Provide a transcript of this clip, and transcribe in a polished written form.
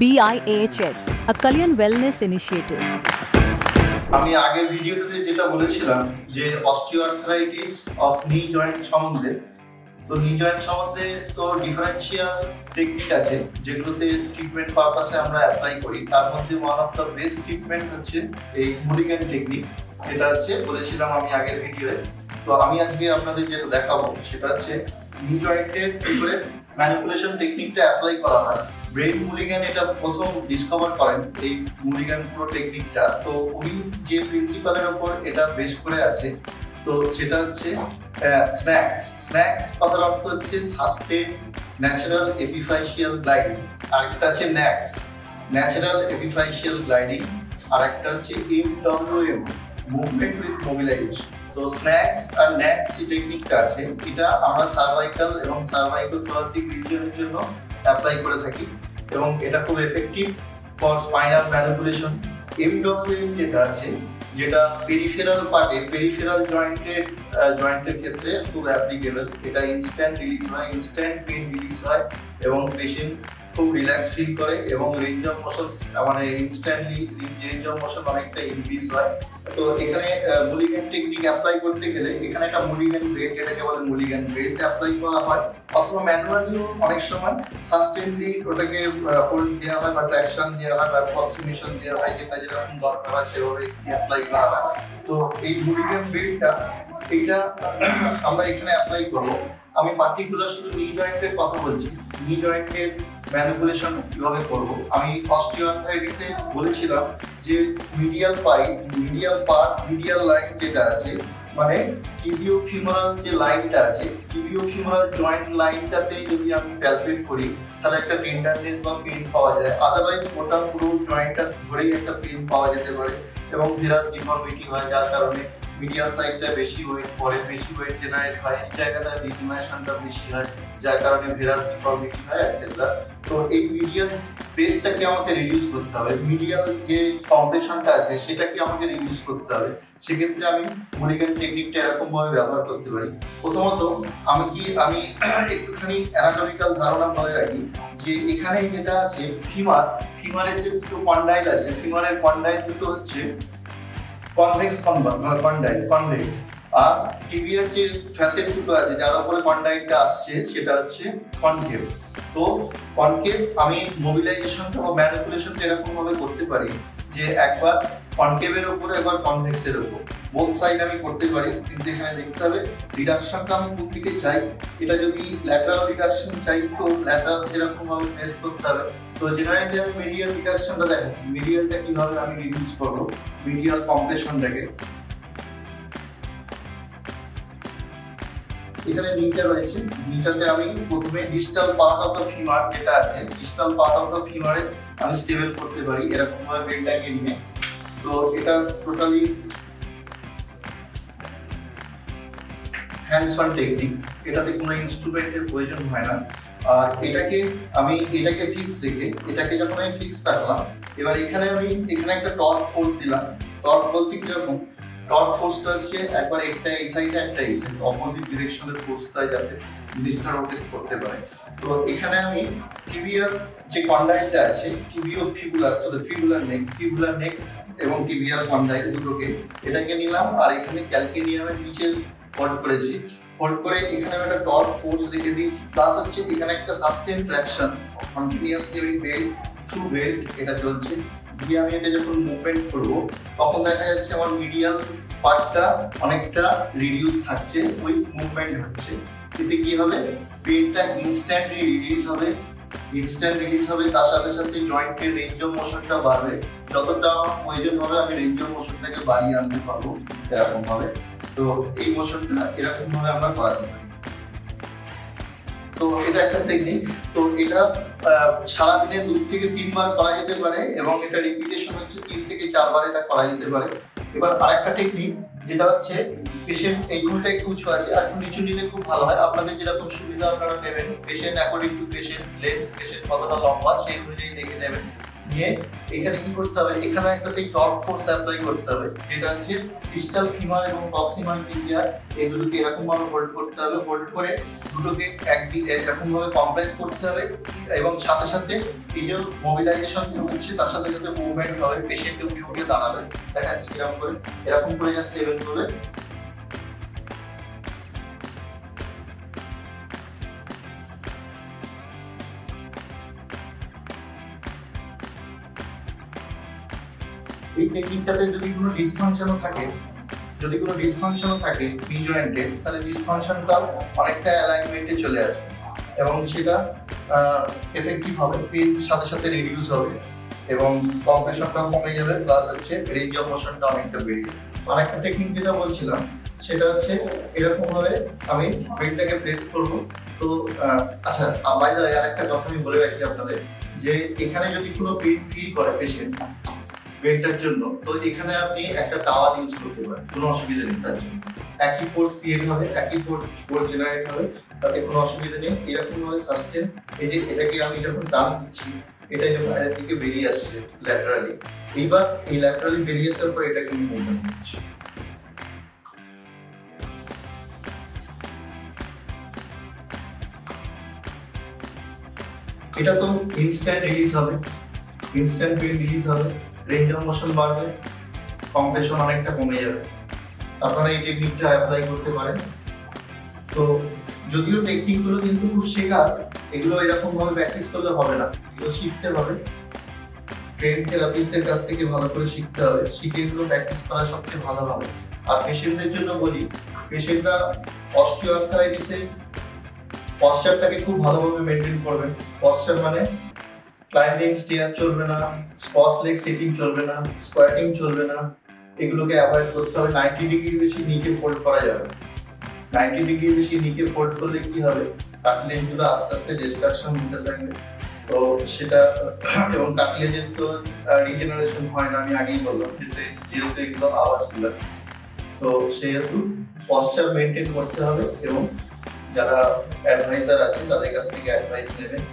BIAHS, a Kalyan Wellness Initiative. আমি আগের ভিডিওতে যেটা বলেছিলাম যে অস্টিওআর্থ্রাইটিস অফ নি জয়েন্ট সম্বন্ধে, তো নি জয়েন্ট সম্বন্ধে তো ডিফারেন্সিয়াল টেকনিক আছে যেগুলোতে ট্রিটমেন্ট পারপাসে আমরা অ্যাপ্লাই করি। তার মধ্যে one of the best treatment হচ্ছে এই মুলিগান টেকনিক, যেটা হচ্ছে বলেছিলাম আমি আগের ভিডিওতে। তো আমি আজকে আপনাদের যেটা দেখাবো সেটা হচ্ছে নি জয়েন্টের কি করে ম্যানিপুলেশন টেকনিকটা অ্যাপ্লাই করা হয়। ব্রেন মুলিগান এটা প্রথম ডিসকভার করেন এই মুলিগান পুরো টেকনিকটা। তো উনি যে প্রিন্সিপালের উপর এটা বেস করে আছে, তো সেটা হচ্ছে স্ন্যাক্স কথার অর্থ হচ্ছে সাস্টেন ন্যাচারাল এপিফাইশিয়াল গ্লাইডিং, আরেকটা আছে ন্যাচারাল এপিফাইশিয়াল গ্লাইডিং, আরেকটা হচ্ছে MWM মুভমেন্ট উইথ মোবিলাইজেশন। তো স্ন্যাক্স আর ন্যাক্স যে টেকনিকটা আছে এটা আমরা সার্ভাইকাল এবং সার্ভাইকোথোরাসিক রিজিয়নের জন্য অ্যাপ্লাই করে থাকি এবং এটা খুব effective for spinal manipulation. MWM যেটা আছে, যেটা পেরিফেরাল পার্টে পেরিফেরাল জয়েন্টের ক্ষেত্রে খুব অ্যাপ্লিকেবল। এটা ইনস্ট্যান্ট রিলিজ হয়, ইনস্ট্যান্ট পেইন রিলিজ হয় এবং পেশেন্ট খুব রিল্যাক্স ফিল করে এবং রেঞ্জ অফ মোশন মানে ইনস্ট্যান্টলি রেঞ্জ অফ মোশন অনেকটা ইনক্রিজ হয়। তো এখানে মুলিগান টেকনিক অ্যাপ্লাই করতে গেলে এখানে একটা মুলিগান বেল্ট, এটাকে বলে মুলিগান বেল্ট অ্যাপ্লাই করা হয়, অথবা ম্যানুয়ালিও অনেক সময় সাস্টেনলি ওটাকে হোল্ড দেওয়া হয় বা ট্র্যাকশন দেওয়া হয় বা অ্যাপ্রক্সিমেশন দেওয়া হয়, যেটা যেরকম দরকার হয় সেভাবে অ্যাপ্লাই করা হয়। তো এই মুলিগান বেল্টটা এইটা আমরা এখানে অ্যাপ্লাই করবো। আমি পার্টিকুলার শুধু নি জয়েন্টের কথা বলছি, নি জয়েন্টের ম্যানিপুলেশন কিভাবে করব। আমি অস্টিওআর্থ্রাইটিসে বলেছিলাম যে মিডিয়াল লাইন যেটা আছে, মানে টিবিওফিউমারাল যে লাইনটা আছে, টিবিওফিউমারাল জয়েন্ট লাইনটাতে যদি আমি প্যালপেট করি তাহলে একটা টেন্ডারনেস বা পেইন পাওয়া যায়। আদারওয়াইজ ওটা পুরো জয়েন্টটা ধরেই একটা পেইন পাওয়া যেতে পারে এবং ভিরাস ডিফর্মিটি হয়, যার কারণে মিডিয়াল সাইডটা বেশি ওয়েট পড়ে, বেশি ওয়েট জেনারেট হয়, এই জায়গাটা ডিফর্মেশনটা বেশি হয়, যার কারণে ভিরাস ডিফর্মিটি হয় এটসেট্রা। তো এই মিডিয়াল বেসটাকে আমাকে রিডিউস করতে হবে, মিডিয়াল যে কম্প্রেশনটা আছে সেটাকে আমাকে রিডিউস করতে হবে। সেক্ষেত্রে আমি মুলিগান টেকনিকটা এরকম ভাবে ব্যবহার করতে পারি। প্রথমত আমি একটুখানি অ্যানাটমিক্যাল ধারণা বলে রাখি যে এখানে যেটা আছে ফিমারের যে দুটো কন্ডাইল আছে, ফিমারের কন্ডাইল দুটো হচ্ছে কনভেক্স কনভেক্স, আর টিবিয়ার যে ফ্যাসেট দুটো আছে যার উপরে কন্ডাইলটা আসছে সেটা হচ্ছে কনকেভ। তো কনকেভ আমি মোবিলাইজেশনটা বা ম্যানিপুলেশনটা এরকম ভাবে করতে পারি যে একবার কনকেভের উপরে একবার কনভেক্সের উপর, বোথ সাইড আমি করতে পারি। কিন্তু এখানে দেখতে হবে রিডাকশনটা আমি কোন দিকে চাই। এটা যদি ল্যাটারাল রিডাকশন চাই তো ল্যাটারাল সেরকম ভাবে প্রেস করতে হবে। তো জেনারেলি আমি মিডিয়াল রিডাকশনটা দেখাচ্ছি, মিডিয়ালটা কিভাবে আমি রিডিউস করবো, মিডিয়াল কম্প্রেশনটাকে। এখানে নিটা রয়েছে, নিটাতে আমি প্রথমে distal part of the femur যেটা আছে, ডিস্টাল পার্ট অফ দ্য ফিমারে আমি স্টেবল করতে পারি এরকম ভাবে বেলটাকে নিয়ে। তো এটা টোটালি হ্যান্ডস অন টেকনিক, এটাতে কোনো ইনস্ট্রুমেন্টের প্রয়োজন হয় না। আর এটাকে ফিক্স রেখে, এটাকে যখন আমি ফিক্স রাখলাম, এবার এখানে একটা টর্ক ফোর্স দিলাম। টর্ক বলতে কিরকম, টর্ক ফোর্সটা হচ্ছে একবার একটা এই সাইডে একটা এই সাইডে অপোজিট ডিরেকশনের ফোর্সটা যাতে জিনিসটা রোটেট করতে পারে। তো এখানে আমি টিবিয়ার যে কন্ডাইলটা আছে, ফিবুলার নেক এবং টিবিয়ার কন্ডাইল দুটোকে এটাকে নিলাম আর এখানে ক্যালকেনিয়ামের নিচে হোল্ড করেছি। হোল্ড করে এখানে আমি একটা টর্ক ফোর্স রেখে দিয়েছি, প্লাস হচ্ছে এখানে একটা সাস্টেন ট্র্যাকশন কন্টিনিউয়াসলি আমি বেল্ট এটা চলছে দিয়ে আমি এটা যখন মুভমেন্ট করবো তখন দেখা যাচ্ছে আমার মিডিয়াল পার্টটা অনেকটা রিডিউস থাকছে, উইথ মুভমেন্ট হচ্ছে। এতে কি হবে, পেনটা ইনস্ট্যান্টলি রিলিজ হবে, তার সাথে সাথে জয়েন্টের রেঞ্জ অফ মোশনটা বাড়বে। যতটা আমার প্রয়োজন হবে আমি রেঞ্জ অফ মোশনটাকে বাড়িয়ে আনতে পারবো এরকম ভাবে। তো এই মোশনটা এরকম ভাবে আমরা করাতে পারি। তো এটা একটা টেকনিক। তো এটা সারাদিনে 2 থেকে 3 বার করা যেতে পারে এবং এটা রিপিটেশন হচ্ছে 3 থেকে 4 বার এটা করা যেতে পারে। এবার আরেকটা টেকনিক যেটা হচ্ছে পেশেন্ট এই চুলটা একটু উঁচু আছে, আর একটু নিচু নিলে খুব ভালো হয়। আপনাদের যেরকম সুবিধা আপনারা নেবেন, patient according to patient length, patient কতটা লম্বা সেই অনুযায়ী দেখে নেবেন। নিয়ে এখানে কি করতে হবে, এখানে একটা সেই টপ ফোর্স অ্যাপ্লাই করতে হবে, যেটা হচ্ছে ডিস্টাল ফিমার এবং প্রক্সিমাল টিবিয়া, এগুলোকে এরকম ভাবে হোল্ড করতে হবে। হোল্ড করে দুটোকে এরকম ভাবে কম্প্রেস করতে হবে এবং সাথে সাথে এই যে মোবিলাইজেশন হচ্ছে তার সাথে সাথে মুভমেন্ট হবে, পেশেন্ট উঠে দাঁড়াবে। দেখা যাচ্ছে এরকম করে জাস্ট স্টেবল করবে। এই টেকনিকটাতে যদি কোনো ডিসফাংশনও থাকে নি জয়েন্টে, তাহলে ডিসফাংশনটা অনেকটা অ্যালাইনমেন্টে চলে আসবে এবং সেটা এফেক্টিভ হবে, পেন সাথে সাথে রিডিউস হবে এবং কম্প্রেশনটাও কমে যাবে, প্লাস হচ্ছে রেঞ্জ অফ মোশনটা অনেকটা বেড়ে যাবে। আরেকটা টেকনিক যেটা বলছিলাম সেটা হচ্ছে এরকম ভাবে আমি পেনটাকে প্রেস করব। তো আচ্ছা, বাই দ্য ওয়ে আরেকটা কথা আমি বলে রাখি আপনাদের, যে এখানে যদি কোনো পেন ফিল করে পেশেন্ট পেনটার জন্য, তো এখানে আপনি একটা টাওয়ার ইউজ করতে পারেন, কোনো অসুবিধা নেই। তার জন্য একই ফোর্স ক্রিয়েট হবে, একই ফোর্স জেনারেট হবে, তাতে কোনো অসুবিধা নেই। এরকম ভাবে সাস্টেন, এই যে এটাকে আমি যখন টান দিচ্ছি, এটা যখন বাইরের দিকে বেরিয়ে আসছে ল্যাটারালি, এইবার এই ল্যাটারালি বেরিয়ে আসার পর এটাকে আমি মুভমেন্ট দিচ্ছি। এটা তো ইনস্ট্যান্ট রিলিজ হবে, ইনস্ট্যান্ট পেন রিলিজ হবে, রেঞ্জ অফ মোশন বাড়বে, কম্প্রেশন অনেকটা কমে যাবে। আপনারা এই টেকনিকটা অ্যাপ্লাই করতে পারেন। তো যদিও টেকনিকগুলো কিন্তু খুব শেখার, এগুলো এরকম ভাবে প্র্যাকটিস করলে হবে না, এগুলো শিখতে হবে, ট্রেন থেরাপিস্টদের কাছ থেকে ভালো করে শিখতে হবে, শিখে এগুলো প্র্যাকটিস করা সবচেয়ে ভালো হবে। আর পেশেন্টদের জন্য বলি, পেশেন্টরা অস্টিওআর্থ্রাইটিসে পশ্চারটাকে খুব ভালোভাবে মেনটেন করবেন। পশ্চার মানে ক্লাইম্বিং স্টেয়ার চলবে না, ক্রস লেগ সেটিং চলবে না, স্কোয়াটিং চলবে না, এগুলোকে অ্যাভয়েড করতে হবে। 90 ডিগ্রি বেশি নিচে ফোল্ড করা যাবে। 90 ডিগ্রি বেশি নিচে ফোল্ড করলে কি হবে, কার্টিলেজগুলো আস্তে আস্তে ডিস্ট্রাকশন হতে থাকবে। তো সেটা এবং কার্টিলেজের তো রিজেনারেশন হয় না, আমি আগেই বললাম, যেহেতু এগুলো আওয়াজগুলো, তো সেহেতু পশ্চার মেনটেন করতে হবে এবং যারা অ্যাডভাইজার আছে তাদের কাছ থেকে অ্যাডভাইস নেবেন।